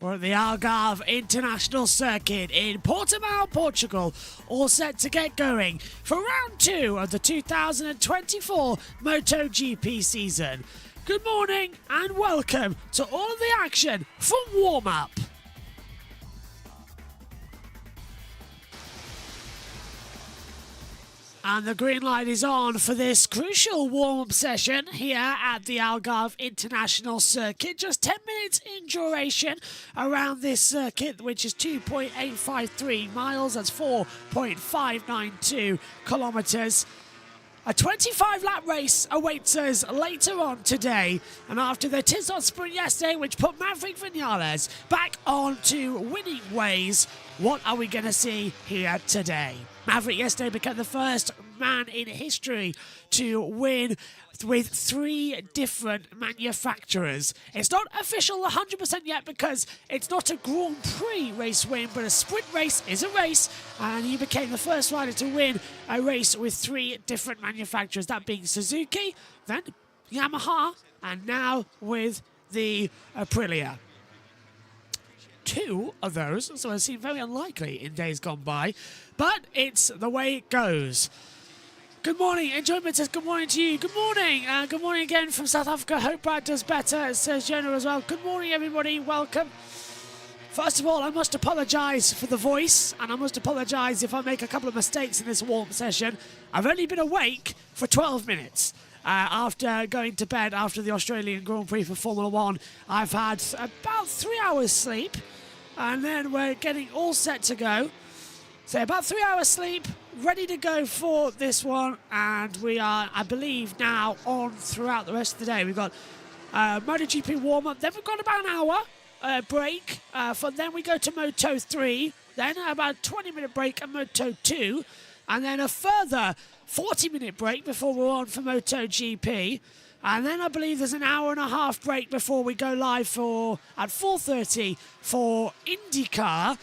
We're at the Algarve International Circuit in Portimao, Portugal, all set to get going for round 2 of the 2024 MotoGP season. Good morning and welcome to all of the action from warm-up. And the green light is on for this crucial warm-up session here at the Algarve International Circuit. Just 10 minutes in duration around this circuit, which is 2.853 miles. That's 4.592 kilometers. A 25-lap race awaits us later on today. And after the Tizot sprint yesterday, which put Maverick Vinales back onto winning ways, what are we going to see here today? Maverick yesterday became the first man in history to win with 3 different manufacturers. It's not official 100% yet because it's not a Grand Prix race win, but a sprint race is a race, and he became the first rider to win a race with 3 different manufacturers, that being Suzuki, then Yamaha, and now with the Aprilia. 2 of those, so it seemed very unlikely in days gone by, but it's the way it goes. Good morning, Enjoyment says good morning to you. Good morning again from South Africa. Hope Brad does better, it says Jonah as well. Good morning, everybody, welcome. First of all, I must apologise for the voice, and I must apologise if I make a couple of mistakes in this warm session. I've only been awake for 12 minutes. After going to bed after the Australian Grand Prix for Formula 1, I've had about 3 hours sleep, and then we're getting all set to go. So about 3 hours sleep, ready to go for this one, and we are, I believe, now on throughout the rest of the day. We've got MotoGP warm-up, then we've got about an hour break, then we go to Moto 3, then about a 20-minute break at Moto 2, and then a further 40-minute break before we're on for MotoGP. And then I believe there's an hour and a half break before we go live at 4:30 for IndyCar,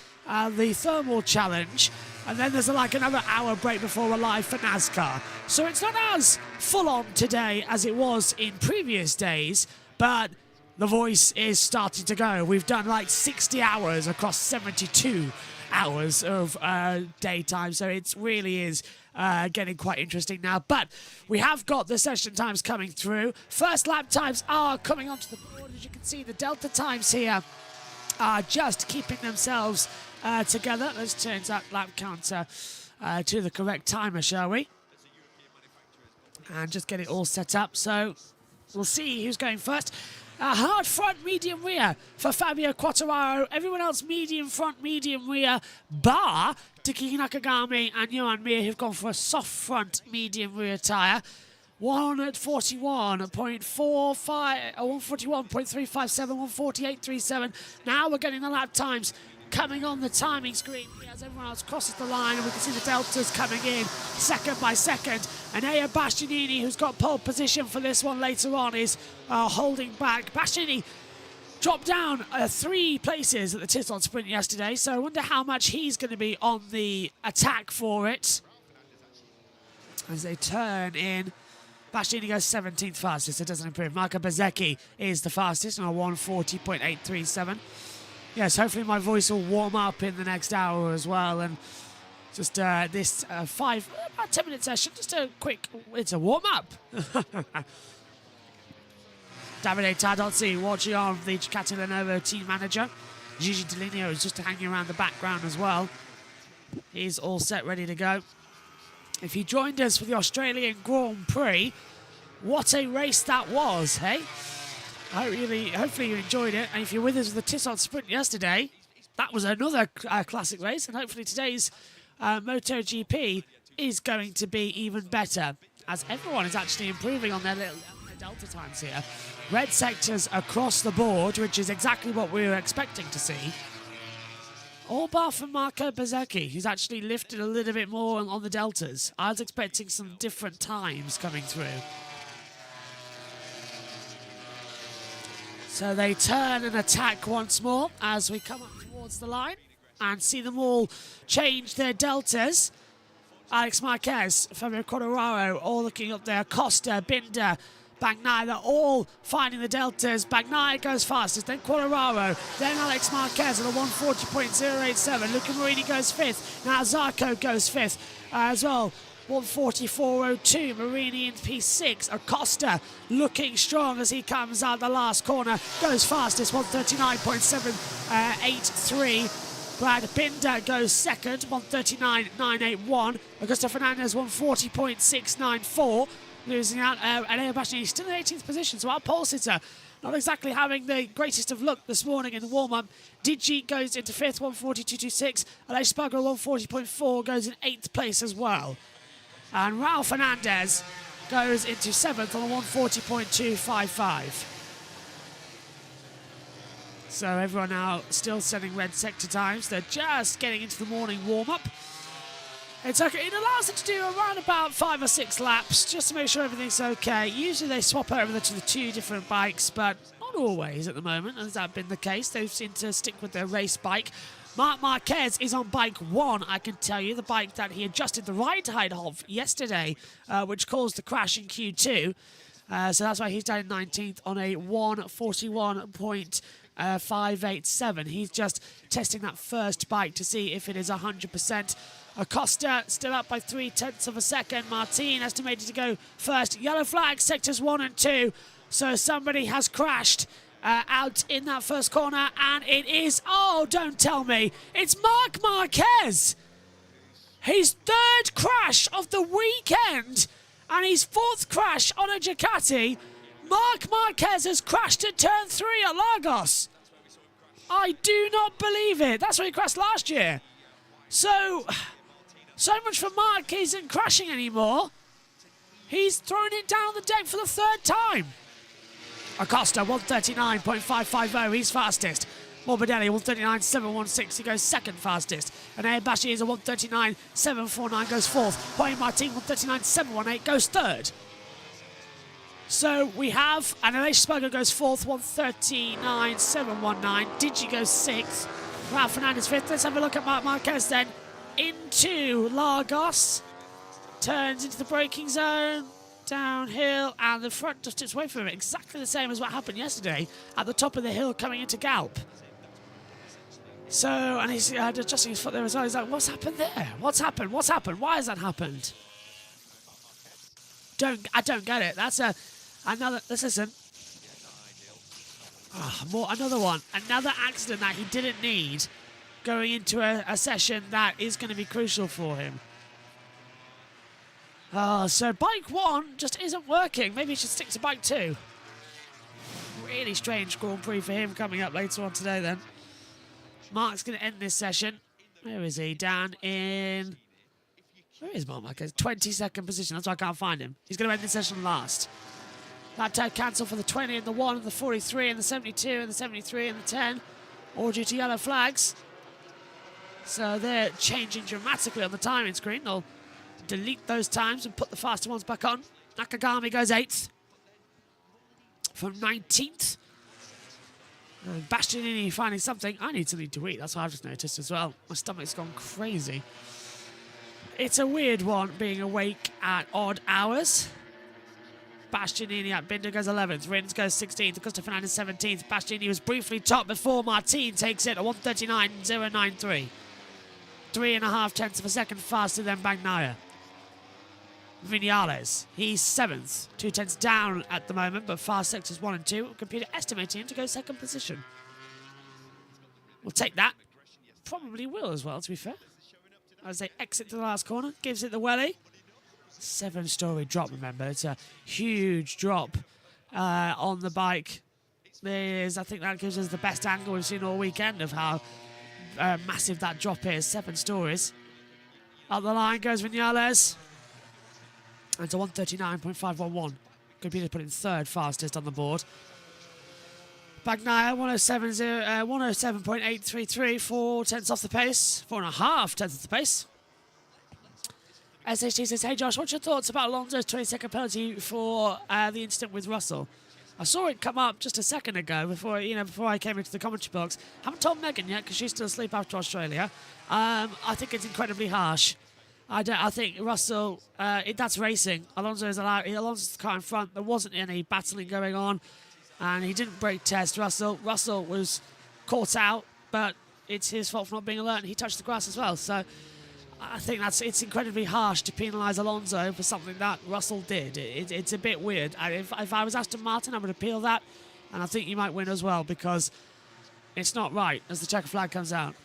the Thermal Challenge. And then there's another hour break before we're live for NASCAR. So it's not as full on today as it was in previous days, but the voice is starting to go. We've done 60 hours across 72 hours of daytime, so it really is getting quite interesting now. But we have got the session times coming through. First lap times are coming onto the board. As you can see, the delta times here are just keeping themselves together. Let's change that lap counter to the correct timer, shall we? And just get it all set up. So we'll see who's going first. Hard front, medium rear for Fabio Quartararo. Everyone else medium front, medium rear, bar Taki Nakagami and Johan Mir, who've gone for a soft front, medium rear tyre. 141.45, 141.357, 148.37. Now we're getting the lap times coming on the timing screen as everyone else crosses the line, and we can see the deltas coming in second by second. And Aya Bastianini, who's got pole position for this one later on, is holding back. Bastianini dropped down 3 places at the Tizot sprint yesterday, so I wonder how much he's going to be on the attack for it. As they turn in, Bastianini goes 17th fastest, it doesn't improve. Marco Bezzecchi is the fastest on a 140.837. Yes, hopefully my voice will warm up in the next hour as well, and just this about 10-minute session, just a quick, it's a warm-up. Davide Tardozzi watching on the Ducati Lenovo team manager. Gigi Dall'Igna is just hanging around the background as well. He's all set, ready to go. If you joined us for the Australian Grand Prix, what a race that was, hey? Hopefully you enjoyed it. And if you're with us for the Tizot sprint yesterday, that was another classic race. And hopefully today's MotoGP is going to be even better, as everyone is actually improving on their delta times here. Red sectors across the board, which is exactly what we were expecting to see. All bar from Marco Bezzecchi, who's actually lifted a little bit more on the deltas. I was expecting some different times coming through. So they turn and attack once more as we come up towards the line and see them all change their deltas. Alex Marquez, Fabio Quartararo, all looking up there. Costa, Binder, Bagnaia, they're all finding the deltas. Bagnaia goes fastest, then Quartararo, then Alex Marquez at a 140.087. Luca Marini goes 5th. Now Zarco goes 5th as well. 144.02. Marini in P6. Acosta looking strong as he comes out the last corner. Goes fastest, 139.783. Brad Binder goes second, 139.981. Augusto Fernandez, 140.694. Losing out. And Bastianini still in 18th position, so our pole sitter not exactly having the greatest of luck this morning in the warm-up. Digi goes into 5th, 140.226. Aleix Spargo, 140.4, goes in 8th place as well. And Raul Fernandez goes into 7th on a 140.255. So everyone now still setting red sector times. They're just getting into the morning warm-up. It allows them to do around about 5 or 6 laps just to make sure everything's okay. Usually they swap over to the 2 different bikes, but not always at the moment. Has that been the case? They seem to stick with their race bike. Marc Marquez is on bike 1, I can tell you, the bike that he adjusted the ride height of yesterday, which caused the crash in Q2. So that's why he's down in 19th on a 141.587. He's just testing that first bike to see if it is 100%. Acosta still up by 0.3 of a second. Martin estimated to go first. Yellow flag, sectors 1 and 2. So somebody has crashed out in that first corner, and it is, oh, don't tell me, it's Marc Marquez. His 3rd crash of the weekend, and his 4th crash on a Ducati. Marc Marquez has crashed at turn 3 at Lagos. I do not believe it. That's where he crashed last year. So much for Marc. He isn't crashing anymore. He's thrown it down the deck for the 3rd time. Acosta, 139.550, he's fastest. Morbidelli, 139.716, he goes 2nd fastest. And Bashi is a 139.749, goes 4th. Jorge Martin, 139.718, goes 3rd. So we have, and Aleix Spargo goes 4th, 139.719. Digi goes 6th. Raul Fernandez 5th. Let's have a look at Marc Marquez then. Into Lagos. Turns into the braking zone. Downhill, and the front just tips away from him. Exactly the same as what happened yesterday at the top of the hill coming into Galp. So, and he's adjusting his foot there as well. He's like, what's happened there? What's happened? What's happened? Why has that happened? I don't get it. That's another, let's listen. Another one. Another accident that he didn't need going into a session that is going to be crucial for him. So bike 1 just isn't working. Maybe he should stick to bike 2. Really strange Grand Prix for him coming up later on today then. Mark's going to end this session. Where is he? Down in... Where is Marc Marquez? 22nd position. That's why I can't find him. He's going to end this session last. That cancel for the 20 and the 1 and the 43 and the 72 and the 73 and the 10. All due to yellow flags. So they're changing dramatically on the timing screen. They'll delete those times and put the faster ones back on. Nakagami goes 8th from 19th. And Bastianini finding something. I need something to eat. That's what I've just noticed as well. My stomach's gone crazy. It's a weird one being awake at odd hours. Bastianini at Binder goes 11th. Rins goes 16th. Augusto Fernandez 17th. Bastianini was briefly top before Martin takes it at 139.093. 3.5 of a second faster than Bagnaia. Vinales, he's 7th, 0.2 down at the moment, but fast sectors 1 and 2. Computer estimating him to go 2nd position. We'll take that. Probably will as well, to be fair. As they exit to the last corner, gives it the welly. 7-story drop, remember. It's a huge drop on the bike. I think that gives us the best angle we've seen all weekend of how massive that drop is. 7 stories. Up the line goes Vinales. And to 139.511. Computer put in 3rd fastest on the board. Bagnaia 107.833, 4/10 off the pace, 4.5 off the pace. SHT says, hey Josh, what's your thoughts about Alonso's 20-second penalty for the incident with Russell? I saw it come up just a second ago before I came into the commentary box. Haven't told Megan yet because she's still asleep after Australia. I think it's incredibly harsh. I think Russell, that's racing. Alonso's the car in front. There wasn't any battling going on, and he didn't brake test Russell. Russell was caught out, but it's his fault for not being alert, and he touched the grass as well. So I think it's incredibly harsh to penalise Alonso for something that Russell did. It's a bit weird. If I was Aston Martin, I would appeal that, and I think you might win as well, because it's not right as the checker flag comes out.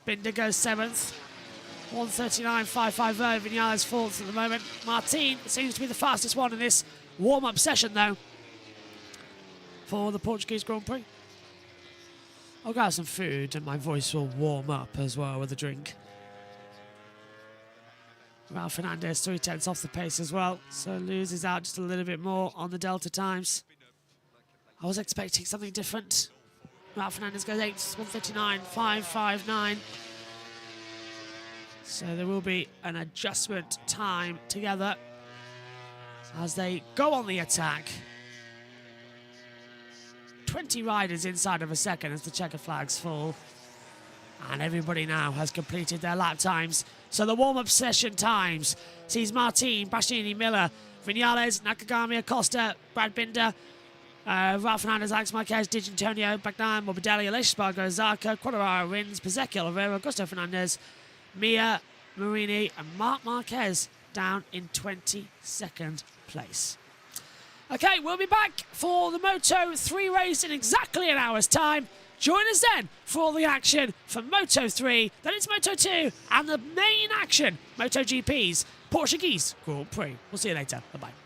Binder goes 7th. 1:39.550. Vinales 4th at the moment. Martin seems to be the fastest one in this warm-up session, though, for the Portuguese Grand Prix. I'll grab some food and my voice will warm up as well with a drink. Raul Fernandez 3/10 off the pace as well, so loses out just a little bit more on the Delta times. I was expecting something different. Raul Fernandez goes 8th, 1:39.559. So there will be an adjustment time together as they go on the attack. 20 riders inside of a second as the checker flags fall. And everybody now has completed their lap times. So the warm-up session times sees Martin, Bastianini, Miller, Vinales, Nakagami, Acosta, Brad Binder, Raul Fernandez, Alex Marquez, Di Antonio, Bagnaia, Morbidelli, Aleix Spargo, Zarco, Quadraro, Rins, Bezecchi, Oliveira, Augusto Fernandez, Mia, Marini, and Marc Marquez down in 22nd place. Okay, we'll be back for the Moto3 race in exactly an hour's time. Join us then for all the action for Moto3, then it's Moto2, and the main action, MotoGP's Portuguese Grand Prix. We'll see you later. Bye-bye.